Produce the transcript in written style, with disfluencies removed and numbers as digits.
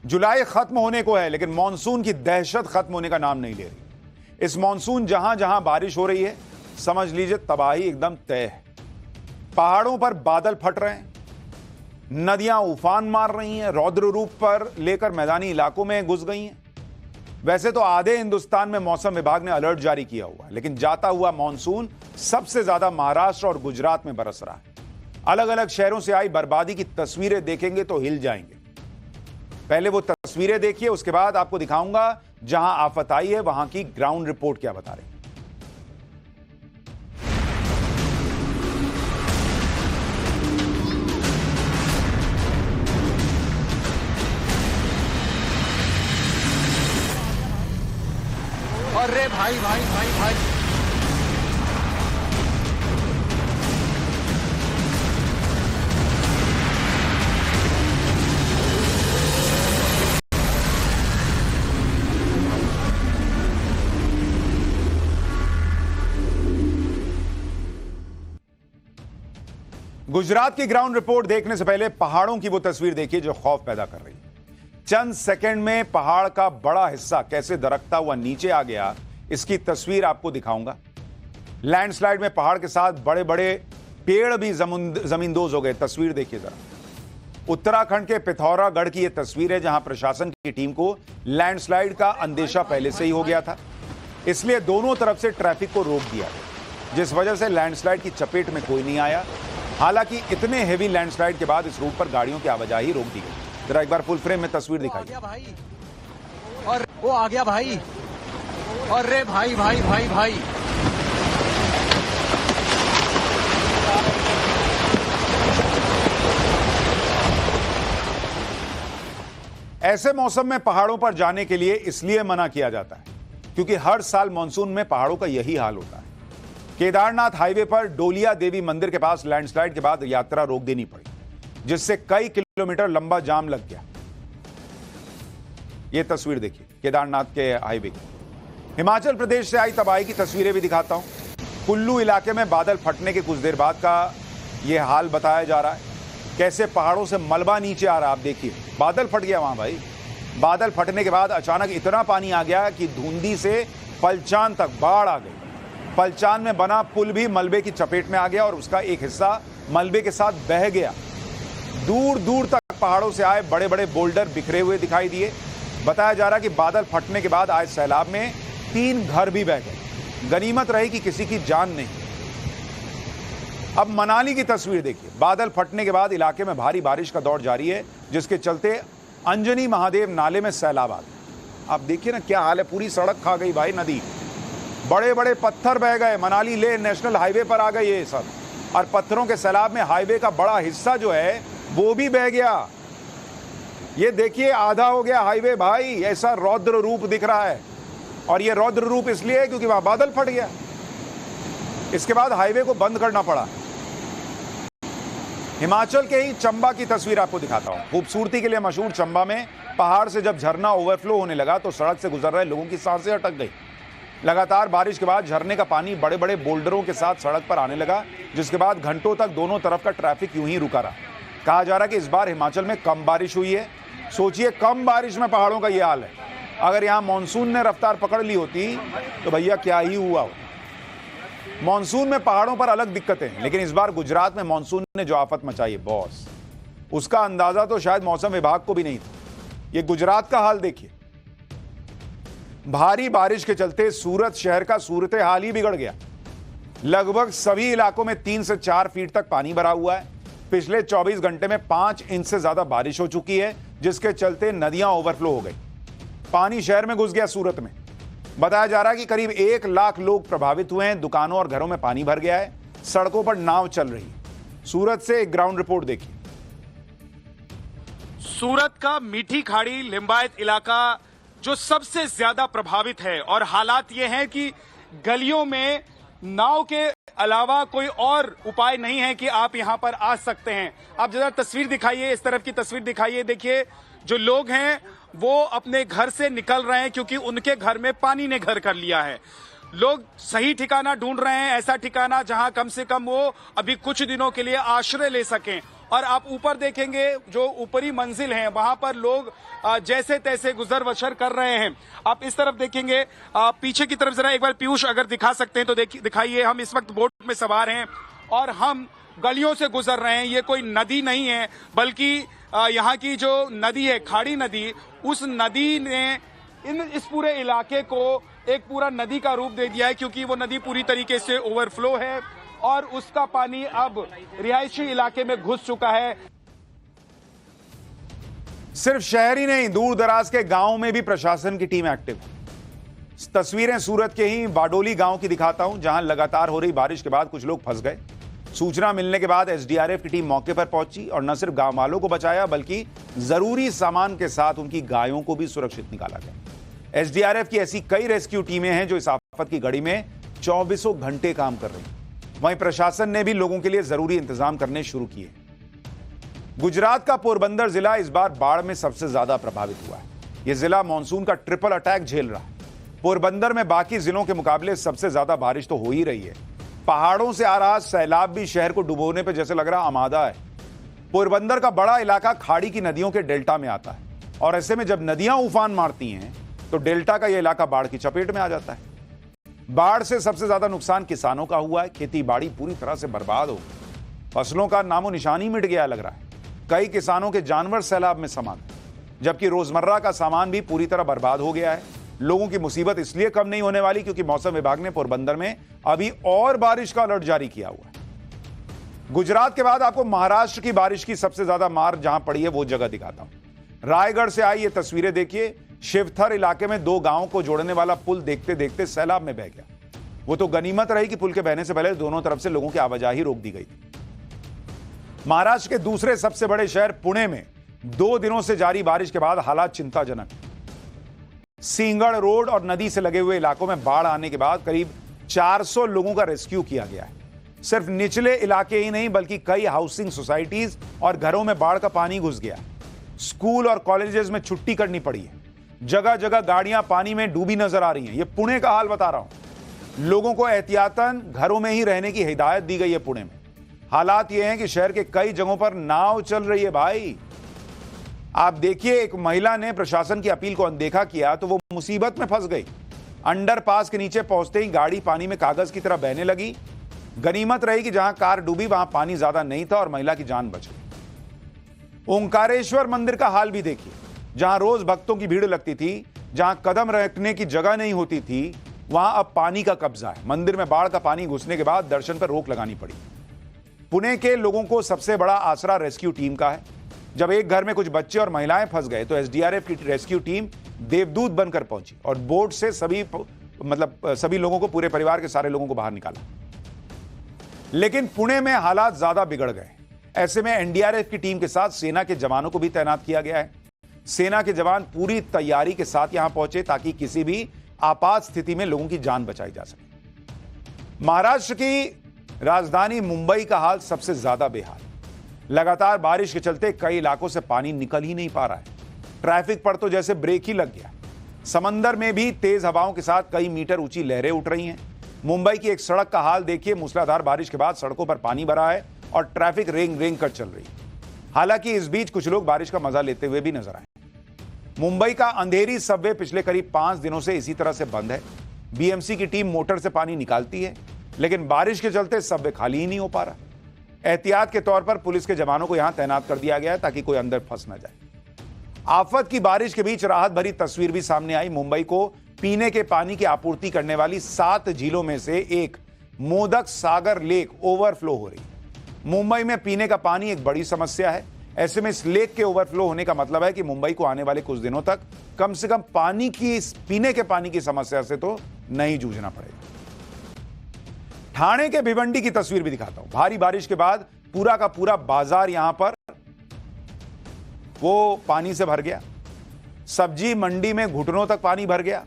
जुलाई खत्म होने को है, लेकिन मॉनसून की दहशत खत्म होने का नाम नहीं ले रही। इस मॉनसून जहां जहां बारिश हो रही है, समझ लीजिए तबाही एकदम तय है। पहाड़ों पर बादल फट रहे हैं, नदियां उफान मार रही हैं, रौद्र रूप पर लेकर मैदानी इलाकों में घुस गई हैं। वैसे तो आधे हिंदुस्तान में मौसम विभाग ने अलर्ट जारी किया हुआ है, लेकिन जाता हुआ मॉनसून सबसे ज्यादा महाराष्ट्र और गुजरात में बरस रहा है। अलग अलग शहरों से आई बर्बादी की तस्वीरें देखेंगे तो हिल जाएंगे। पहले वो तस्वीरें देखिए, उसके बाद आपको दिखाऊंगा जहां आफत आई है वहां की ग्राउंड रिपोर्ट क्या बता रही है। अरे भाई भाई भाई भाई गुजरात की ग्राउंड रिपोर्ट देखने से पहले पहाड़ों की वो तस्वीर देखिए जो खौफ पैदा कर रही है। चंद सेकंड में पहाड़ का बड़ा हिस्सा कैसे दरकता हुआ नीचे आ गया, इसकी तस्वीर आपको दिखाऊंगा। लैंडस्लाइड में पहाड़ के साथ बड़े बड़े पेड़ भी जमींदोज हो गए। तस्वीर देखिए जरा। उत्तराखंड के पिथौरागढ़ की यह तस्वीर है, जहां प्रशासन की टीम को लैंडस्लाइड का अंदेशा पहले से ही हो गया था, इसलिए दोनों तरफ से ट्रैफिक को रोक दिया गया, जिस वजह से लैंडस्लाइड की चपेट में कोई नहीं आया। हालांकि इतने हेवी लैंडस्लाइड के बाद इस रूट पर गाड़ियों की आवाजाही रोक दी गई। जरा एक बार फुल फ्रेम में तस्वीर दिखाइए। और वो आ गया भाई। अरे भाई भाई भाई भाई ऐसे मौसम में पहाड़ों पर जाने के लिए इसलिए मना किया जाता है क्योंकि हर साल मानसून में पहाड़ों का यही हाल होता है। केदारनाथ हाईवे पर डोलिया देवी मंदिर के पास लैंडस्लाइड के बाद यात्रा रोक देनी पड़ी, जिससे कई किलोमीटर लंबा जाम लग गया। यह तस्वीर देखिए केदारनाथ के हाईवे की। हिमाचल प्रदेश से आई तबाही की तस्वीरें भी दिखाता हूं। कुल्लू इलाके में बादल फटने के कुछ देर बाद का यह हाल बताया जा रहा है, कैसे पहाड़ों से मलबा नीचे आ रहा है। आप देखिए बादल फट गया वहां भाई। बादल फटने के बाद अचानक इतना पानी आ गया कि धुंधी से पलचान तक बाढ़ आ गई। पलचान में बना पुल भी मलबे की चपेट में आ गया और उसका एक हिस्सा मलबे के साथ बह गया। दूर दूर तक पहाड़ों से आए बड़े बड़े बोल्डर बिखरे हुए दिखाई दिए। बताया जा रहा कि बादल फटने के बाद आए सैलाब में 3 घर भी बह गए। गनीमत रही कि किसी की जान नहीं। अब मनाली की तस्वीर देखिए। बादल फटने के बाद इलाके में भारी बारिश का दौर जारी है, जिसके चलते अंजनी महादेव नाले में सैलाब आ गया। आप देखिए ना क्या हाल है, पूरी सड़क खा गई भाई नदी। बड़े बड़े पत्थर बह गए, मनाली लेह नेशनल हाईवे पर आ गए ये सब, और पत्थरों के सैलाब में हाईवे का बड़ा हिस्सा जो है वो भी बह गया। ये देखिए आधा हो गया हाईवे भाई। ऐसा रौद्र रूप दिख रहा है, और ये रौद्र रूप इसलिए है क्योंकि वहां बादल फट गया। इसके बाद हाईवे को बंद करना पड़ा। हिमाचल के ही चंबा की तस्वीर आपको दिखाता हूं। खूबसूरती के लिए मशहूर चंबा में पहाड़ से जब झरना ओवरफ्लो होने लगा तो सड़क से गुजर रहे लोगों की सांसें अटक गई। लगातार बारिश के बाद झरने का पानी बड़े बड़े बोल्डरों के साथ सड़क पर आने लगा, जिसके बाद घंटों तक दोनों तरफ का ट्रैफिक यूं ही रुका रहा। कहा जा रहा है कि इस बार हिमाचल में कम बारिश हुई है। सोचिए कम बारिश में पहाड़ों का यह हाल है। अगर यहां मानसून ने रफ्तार पकड़ ली होती तो भैया क्या ही हुआ होता। मानसून में पहाड़ों पर अलग दिक्कतें हैं, लेकिन इस बार गुजरात में मानसून ने जो आफत मचाई है बॉस, उसका अंदाजा तो शायद मौसम विभाग को भी नहीं था। यह गुजरात का हाल देखिए। भारी बारिश के चलते सूरत शहर का सूरत हाल ही बिगड़ गया। लगभग सभी इलाकों में 3 से 4 फीट तक पानी भरा हुआ है। पिछले 24 घंटे में 5 इंच से ज्यादा बारिश हो चुकी है, जिसके चलते नदियां ओवरफ्लो हो गई। पानी शहर में घुस गया सूरत में। बताया जा रहा है कि करीब 1 लाख लोग प्रभावित हुए हैं। दुकानों और घरों में पानी भर गया है। सड़कों पर नाव चल रही है। सूरत से एक ग्राउंड रिपोर्ट देखिए। सूरत का मीठी खाड़ी लिंबायत इलाका जो सबसे ज्यादा प्रभावित है, और हालात ये हैं कि गलियों में नाव के अलावा कोई और उपाय नहीं है कि आप यहां पर आ सकते हैं। आप जरा तस्वीर दिखाइए, इस तरफ की तस्वीर दिखाइए। देखिए जो लोग हैं वो अपने घर से निकल रहे हैं क्योंकि उनके घर में पानी ने घर कर लिया है। लोग सही ठिकाना ढूंढ रहे हैं, ऐसा ठिकाना जहां कम से कम वो अभी कुछ दिनों के लिए आश्रय ले सकें। और आप ऊपर देखेंगे जो ऊपरी मंजिल है वहां पर लोग जैसे तैसे गुजर बसर कर रहे हैं। आप इस तरफ देखेंगे, पीछे की तरफ जरा एक बार पीयूष अगर दिखा सकते हैं तो दिखाइए। हम इस वक्त बोट में सवार हैं और हम गलियों से गुजर रहे हैं। ये कोई नदी नहीं है बल्कि यहाँ की जो नदी है, खाड़ी नदी, उस नदी ने इस पूरे इलाके को एक पूरा नदी का रूप दे दिया है, क्योंकि वो नदी पूरी तरीके से ओवरफ्लो है और उसका पानी अब रिहायशी इलाके में घुस चुका है। सिर्फ शहर ही नहीं, दूर दराज के गांव में भी प्रशासन की टीम एक्टिव है। तस्वीरें सूरत के ही बाडोली गांव की दिखाता हूं, जहां लगातार हो रही बारिश के बाद कुछ लोग फंस गए। सूचना मिलने के बाद एसडीआरएफ की टीम मौके पर पहुंची और न सिर्फ गांव वालों को बचाया बल्कि जरूरी सामान के साथ उनकी गायों को भी सुरक्षित निकाला गया। एसडीआरएफ की ऐसी कई रेस्क्यू टीमें हैं जो इस आफत की घड़ी में 24 घंटे काम कर रही हैं। वहीं प्रशासन ने भी लोगों के लिए जरूरी इंतजाम करने शुरू किए। गुजरात का पोरबंदर जिला इस बार बाढ़ में सबसे ज्यादा प्रभावित हुआ है। यह जिला मानसून का ट्रिपल अटैक झेल रहा है। पोरबंदर में बाकी जिलों के मुकाबले सबसे ज्यादा बारिश तो हो ही रही है। पहाड़ों से आ रहा सैलाब भी शहर को डुबोने पर जैसे लग रहा आमादा है। पोरबंदर का बड़ा इलाका खाड़ी की नदियों के डेल्टा में आता है और ऐसे में जब नदियां उफान मारती हैं तो डेल्टा का यह इलाका बाढ़ की चपेट में आ जाता है। बाढ़ से सबसे ज्यादा नुकसान किसानों का हुआ है। खेती बाड़ी पूरी तरह से बर्बाद हो गई। फसलों का नामो निशान ही मिट गया लग रहा है। कई किसानों के जानवर सैलाब में समा गए, जबकि रोजमर्रा का सामान भी पूरी तरह बर्बाद हो गया है। लोगों की मुसीबत इसलिए कम नहीं होने वाली क्योंकि मौसम विभाग ने पोरबंदर में अभी और बारिश का अलर्ट जारी किया हुआ है। गुजरात के बाद आपको महाराष्ट्र की बारिश की सबसे ज्यादा मार जहां पड़ी है वो जगह दिखाता हूं। रायगढ़ से आई ये तस्वीरें देखिए। शिवथर इलाके में 2 गांवों को जोड़ने वाला पुल देखते देखते सैलाब में बह गया। वो तो गनीमत रही कि पुल के बहने से पहले दोनों तरफ से लोगों की आवाजाही रोक दी गई थी। महाराष्ट्र के दूसरे सबसे बड़े शहर पुणे में 2 दिनों से जारी बारिश के बाद हालात चिंताजनक। सिंगड़ रोड और नदी से लगे हुए इलाकों में बाढ़ आने के बाद करीब 400 लोगों का रेस्क्यू किया गया है। सिर्फ निचले इलाके ही नहीं बल्कि कई हाउसिंग सोसाइटीज और घरों में बाढ़ का पानी घुस गया। स्कूल और कॉलेजेस में छुट्टी करनी पड़ी है। जगह जगह गाड़ियां पानी में डूबी नजर आ रही हैं। यह पुणे का हाल बता रहा हूं। लोगों को एहतियातन घरों में ही रहने की हिदायत दी गई है। पुणे में हालात यह हैं कि शहर के कई जगहों पर नाव चल रही है। भाई आप देखिए, एक महिला ने प्रशासन की अपील को अनदेखा किया तो वो मुसीबत में फंस गई। अंडरपास के नीचे पहुंचते ही गाड़ी पानी में कागज की तरह बहने लगी। गनीमत रही कि जहां कार डूबी वहां पानी ज्यादा नहीं था और महिला की जान बच गई। ओंकारेश्वर मंदिर का हाल भी देखिए। जहां रोज भक्तों की भीड़ लगती थी, जहां कदम रखने की जगह नहीं होती थी, वहां अब पानी का कब्जा है। मंदिर में बाढ़ का पानी घुसने के बाद दर्शन पर रोक लगानी पड़ी। पुणे के लोगों को सबसे बड़ा आसरा रेस्क्यू टीम का है। जब एक घर में कुछ बच्चे और महिलाएं फंस गए तो एसडीआरएफ की रेस्क्यू टीम देवदूत बनकर पहुंची और बोट से सभी लोगों को, पूरे परिवार के सारे लोगों को बाहर निकाला। लेकिन पुणे में हालात ज्यादा बिगड़ गए। ऐसे में एनडीआरएफ की टीम के साथ सेना के जवानों को भी तैनात किया गया है। सेना के जवान पूरी तैयारी के साथ यहां पहुंचे ताकि किसी भी आपात स्थिति में लोगों की जान बचाई जा सके। महाराष्ट्र की राजधानी मुंबई का हाल सबसे ज्यादा बेहाल। लगातार बारिश के चलते कई इलाकों से पानी निकल ही नहीं पा रहा है। ट्रैफिक पर तो जैसे ब्रेक ही लग गया। समंदर में भी तेज हवाओं के साथ कई मीटर ऊंची लहरें उठ रही हैं। मुंबई की एक सड़क का हाल देखिए। मूसलाधार बारिश के बाद सड़कों पर पानी भरा है और ट्रैफिक रेंग रेंग कर चल रही है। हालांकि इस बीच कुछ लोग बारिश का मजा लेते हुए भी नजर आए। मुंबई का अंधेरी सबवे पिछले करीब 5 दिनों से इसी तरह से बंद है। बीएमसी की टीम मोटर से पानी निकालती है, लेकिन बारिश के चलते सबवे खाली ही नहीं हो पा रहा। एहतियात के तौर पर पुलिस के जवानों को यहां तैनात कर दिया गया है ताकि कोई अंदर फंस न जाए। आफत की बारिश के बीच राहत भरी तस्वीर भी सामने आई। मुंबई को पीने के पानी की आपूर्ति करने वाली 7 झीलों में से एक मोदक सागर लेक ओवरफ्लो हो रही है। मुंबई में पीने का पानी एक बड़ी समस्या है। ऐसे में इस लेक के ओवरफ्लो होने का मतलब है कि मुंबई को आने वाले कुछ दिनों तक कम से कम पीने के पानी की समस्या से तो नहीं जूझना पड़ेगा। ठाणे के भिवंडी की तस्वीर भी दिखाता हूं। भारी बारिश के बाद पूरा का पूरा बाजार यहां पर वो पानी से भर गया। सब्जी मंडी में घुटनों तक पानी भर गया।